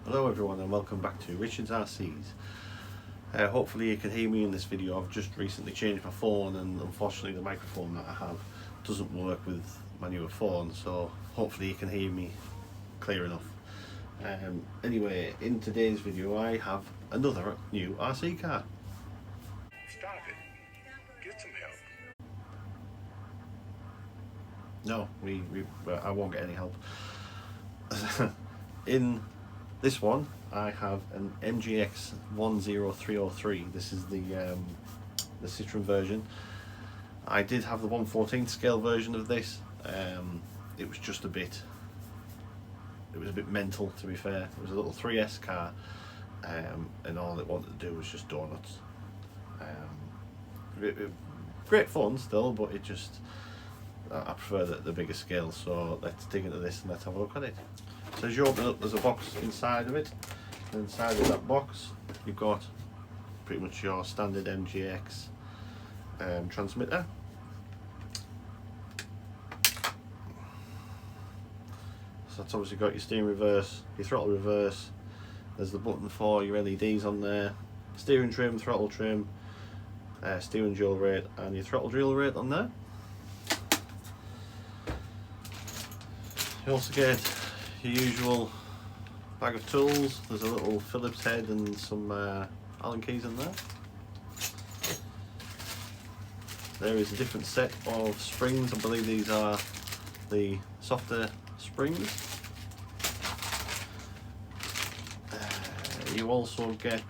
Hello everyone and welcome back to Richard's RCs. Hopefully you can hear me in this video. I've just recently changed my phone and unfortunately the microphone that I have doesn't work with my newer phone, so hopefully you can hear me clear enough. Anyway, in today's video I have another new RC car. Stop it. Get some help. No, I won't get any help. In this one, I have an MJX 10303. This is the Citroen version. I did have the 1/14 scale version of this. It was just a bit mental, to be fair. It was a little 3S car, and all it wanted to do was just donuts. Great fun still, but it just I prefer the bigger scale. So let's dig into this and let's have a look at it. So as you open it up, there's a box inside of it, and inside of that box you've got pretty much your standard MJX transmitter. So that's obviously got your steering reverse, your throttle reverse, there's the button for your LEDs on there, steering trim, throttle trim, steering dual rate and your throttle dual rate on there. You also get your usual bag of tools. There's a little Phillips head and some Allen keys in there. There is a different set of springs. I believe these are the softer springs. You also get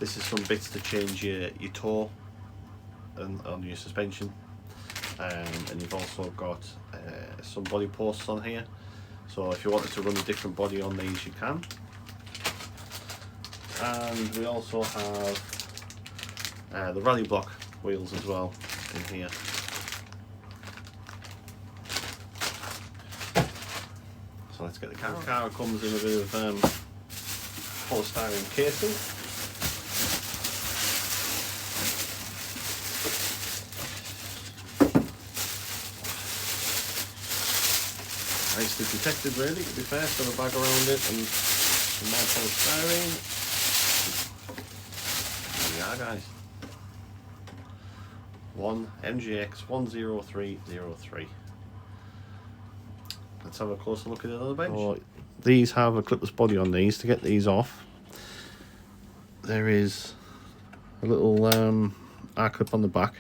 this is some bits to change your toe and on your suspension. And you've also got some body posts on here, so if you wanted to run a different body on these you can. And we also have the rally block wheels as well in here. So let's get the car. The car comes in a bit of polystyrene casing. Nicely protected, really, to be fair. It's got a bag around it and some more polystyrene. There we are, guys. MJX 10303. Let's have a closer look at it on the bench. So, these have a clipless body on these. To get these off, there is a little R-clip on the back.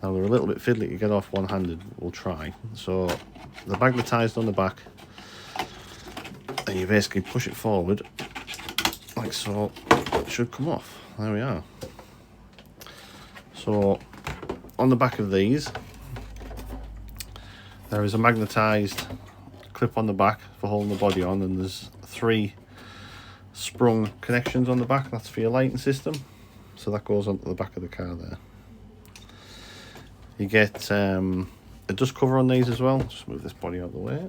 Now they're a little bit fiddly to get off one-handed. We'll try. So the magnetized on the back, and you basically push it forward like so. It should come off. There we are. So on the back of these there is a magnetized clip on the back for holding the body on, and there's 3 sprung connections on the back. That's for your lighting system, so that goes onto the back of the car there. You get a dust cover on these as well. Just move this body out of the way.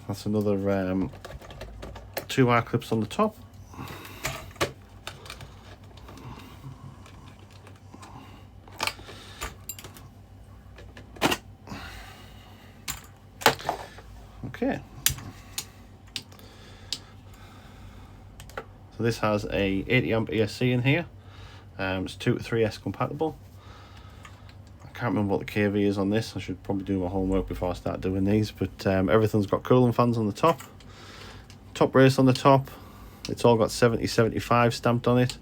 That's another 2 R clips on the top. Okay. So this has a 80 amp ESC in here. It's 2 to 3S compatible. I can't remember what the kV is on this. I should probably do my homework before I start doing these, but everything's got cooling fans on the top. Top brace on the top. It's all got 70-75 stamped on it.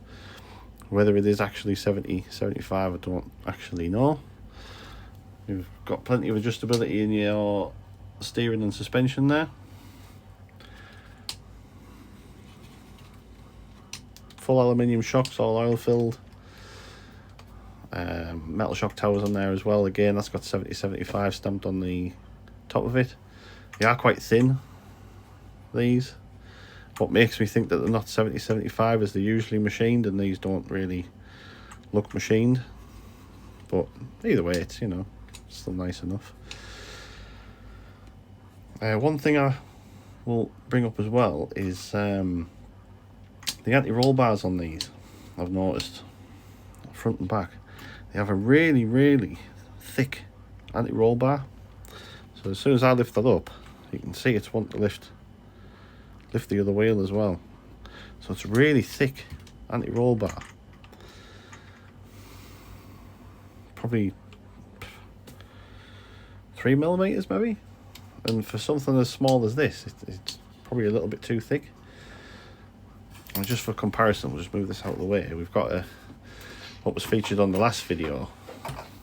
Whether it is actually 70-75, I don't actually know. You've got plenty of adjustability in your steering and suspension there. Full aluminium shocks, all oil filled. Metal shock towers on there as well. Again, that's got 70-75 stamped on the top of it. They are quite thin, these. What makes me think that they're not 70-75 is they're usually machined, and these don't really look machined. But either way, it's, you know, still nice enough. One thing I will bring up as well is the anti-roll bars on these. I've noticed front and back, they have a really thick anti-roll bar. So as soon as I lift that up, You can see it's wanting to lift the other wheel as well. So it's really thick anti-roll bar. Probably 3mm maybe. And for something as small as this, it's probably a little bit too thick. And just for comparison, we'll just move this out of the way. We've got what was featured on the last video,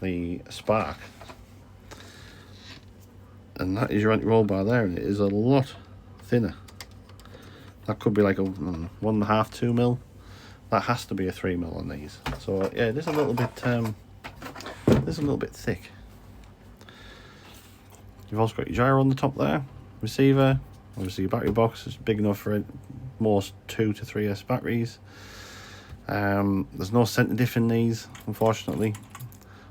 the Spark. And that is your anti-roll bar there, and it is a lot thinner. That could be like a 1.5, 2 mil. That has to be a 3 mil on these. So yeah, it is a little bit thick. You've also got your gyro on the top there, receiver, obviously your battery box is big enough for most 2 to 3S batteries. There's no center diff in these, unfortunately.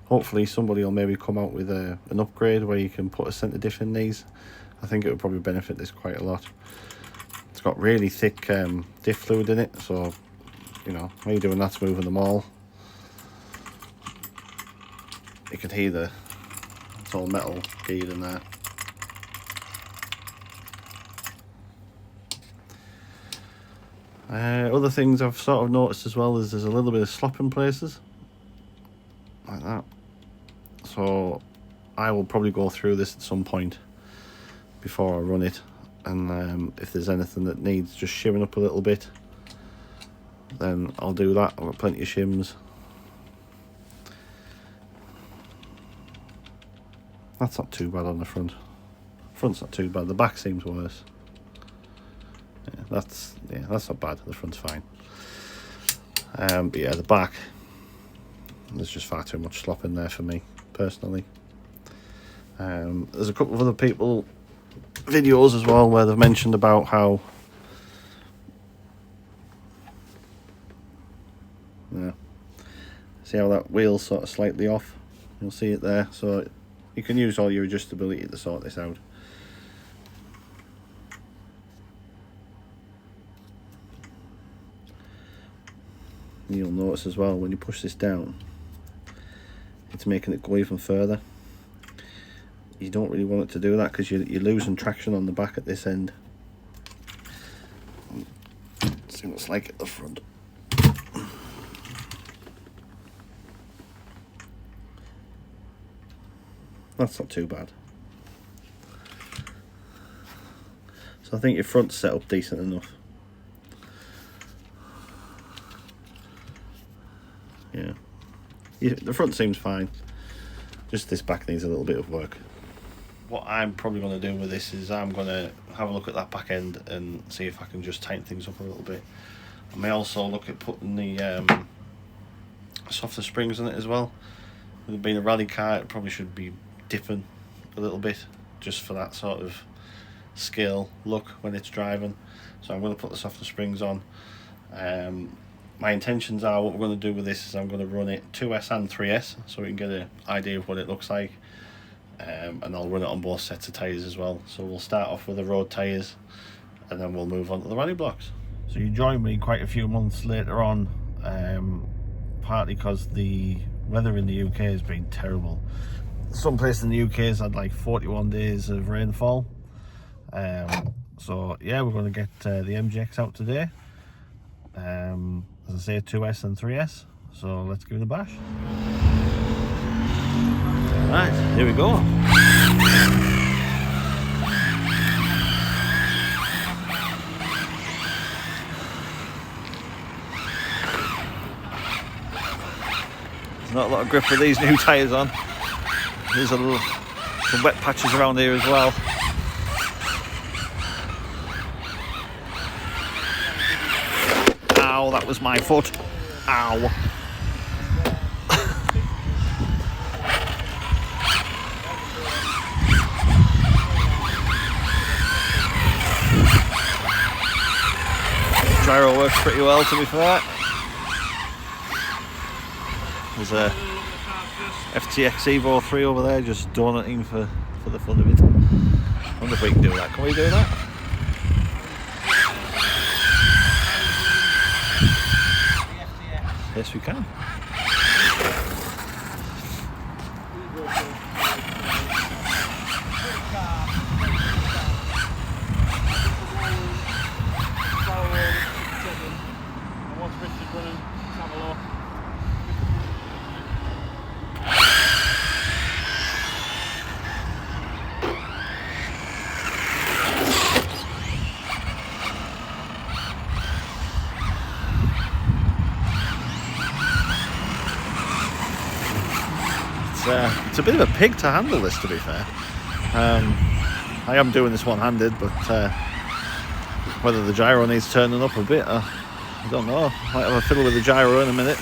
Hopefully somebody will maybe come out with an upgrade where you can put a center diff in these. I think it would probably benefit this quite a lot. It's got really thick diff fluid in it, so you know, when you're doing that to moving them all, you can hear it's all metal geared in there. Other things I've sort of noticed as well is there's a little bit of slop in places like that. So I will probably go through this at some point before I run it, and if there's anything that needs just shimming up a little bit, then I'll do that. I've got plenty of shims. That's not too bad on the front. Front's not too bad. The back seems worse. Yeah, that's not bad. The front's fine. But yeah, the back, there's just far too much slop in there for me personally. There's a couple of other people videos as well where they've mentioned about how see how that wheel's sort of slightly off. You'll see it there, so you can use all your adjustability to sort this out. You'll notice as well when you push this down, it's making it go even further. You don't really want it to do that because you're losing traction on the back at this end. Let's see what it's like at the front. That's not too bad. So I think your front's set up decent enough. Yeah, the front seems fine. Just this back needs a little bit of work. What I'm probably going to do with this is I'm going to have a look at that back end and see if I can just tighten things up a little bit. I may also look at putting the softer springs on it as well. With it being a rally car, it probably should be dipping a little bit just for that sort of scale look when it's driving. So I'm going to put the softer springs on. My intentions are, what we're going to do with this is I'm going to run it 2S and 3S so we can get an idea of what it looks like, and I'll run it on both sets of tyres as well. So we'll start off with the road tyres and then we'll move on to the rally blocks. So you join me quite a few months later on, partly because the weather in the UK has been terrible. Some places in the UK has had like 41 days of rainfall. So yeah, we're going to get the MJX out today. As I say, 2S and 3S, so let's give it a bash. Right, here we go. There's not a lot of grip with these new tyres on. There's some wet patches around here as well. Ow, that was my foot. Ow. Gyro works pretty well, to be fair. There's a FTX Evo 3 over there just donating for the fun of it. I wonder if we can do that. Can we do that? Yes, we can. a bit of a pig to handle this, to be fair. I am doing this one-handed, but whether the gyro needs turning up a bit, I don't know. Might have a fiddle with the gyro in a minute.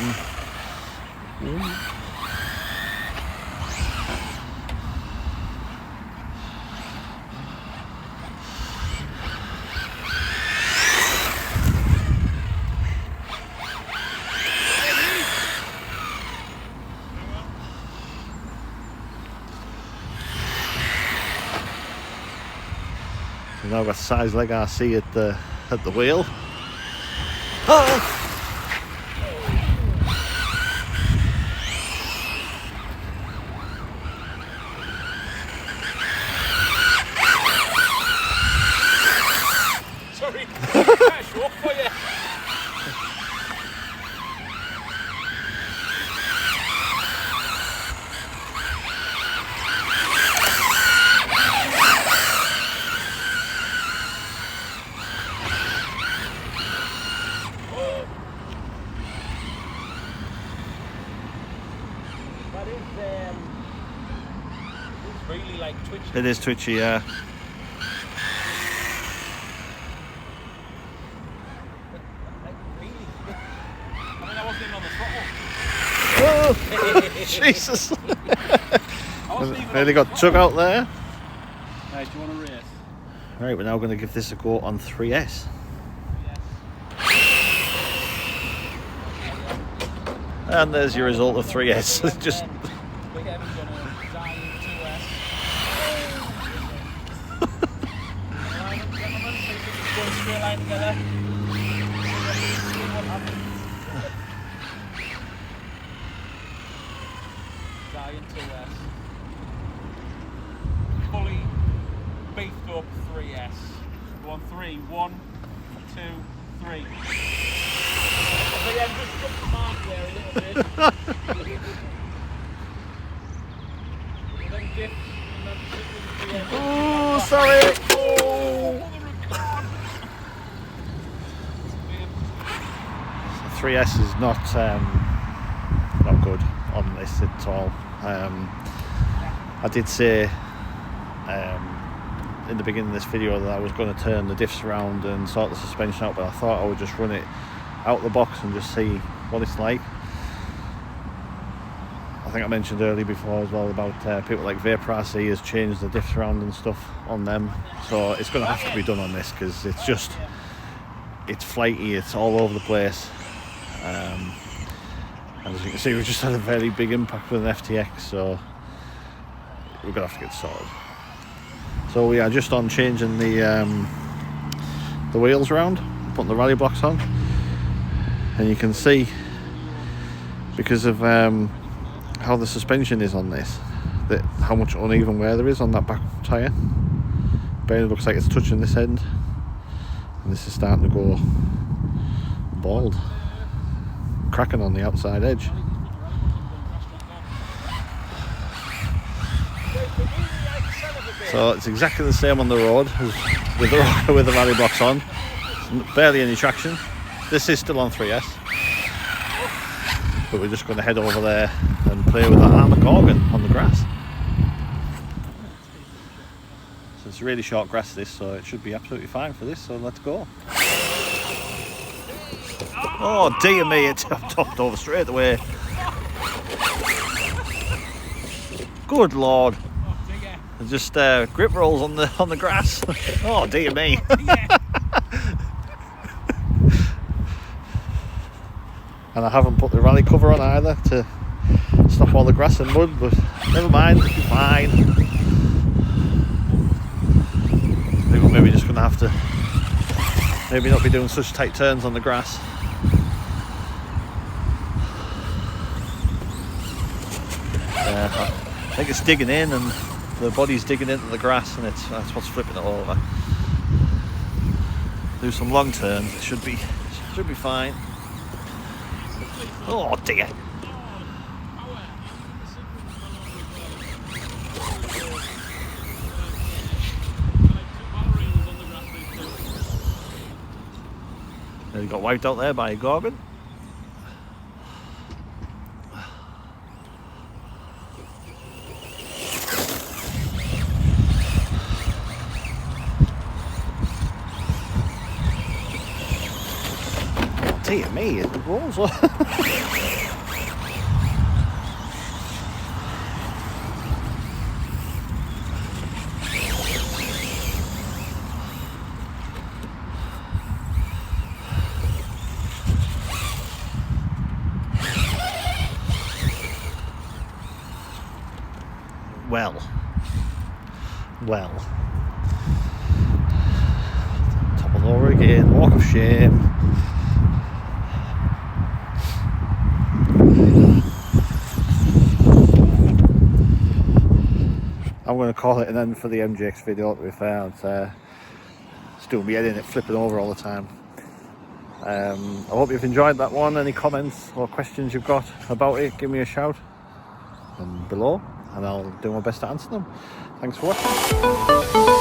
We've now got size leg RC at the wheel. Oh! Sorry, that's short for you. It's really like twitchy. It is twitchy, yeah. Like really. I mean, I wasn't even on the throttle. Oh, Jesus! I wasn't even Nearly on the got took out there. Right, do you want to race? Right, we're now going to give this a go on 3S. And there's your result of 3S. Just We're going to die in 2S. Line up, gentlemen, see if we can go in straight line together. See what happens. Die in 2S. Fully beefed up 3S. Go on 3. 1, 2, 3. So yeah, just up the mark there a little bit. And then dip, and then sit with the 3S. oh, sorry. Oh. 3S is not good on this at all. I did say in the beginning of this video that I was going to turn the diffs around and sort the suspension out, but I thought I would just run it out the box and just see what it's like. I think I mentioned earlier before as well about people like Vapor RC has changed the diffs around and stuff on them, so it's going to have to be done on this because it's flighty, it's all over the place. And as you can see, we've just had a very big impact with an FTX, so we're going to have to get sorted. So we are just on changing the wheels around, putting the rally blocks on, and you can see because of how the suspension is on this, that how much uneven wear there is on that back tyre. Barely looks like it's touching this end, and this is starting to go bald, cracking on the outside edge. So it's exactly the same on the road as with the rally blocks on. Barely any traction. This is still on 3S, but we're just going to head over there and play with that armour organ on the grass. So it's really short grass this, so it should be absolutely fine for this, so let's go. Oh dear me, it's topped over straight away. Good lord. Just grip rolls on the grass. Oh dear me. And I haven't put the rally cover on either to stop all the grass and mud, but never mind, it'll be fine. I think we're maybe just going to have to maybe not be doing such tight turns on the grass. I think it's digging in and the body's digging into the grass, and that's what's flipping it over. Do some long turns, it should be fine. Oh dear. He got wiped out there by a Gorgon. Dear me, it rolls. Well. Toppled over again, walk of shame. I'm going to call it an end for the MJX video, to be fair. It's doing me head in, it flipping over all the time. I hope you've enjoyed that one. Any comments or questions you've got about it, give me a shout below and I'll do my best to answer them. Thanks for watching.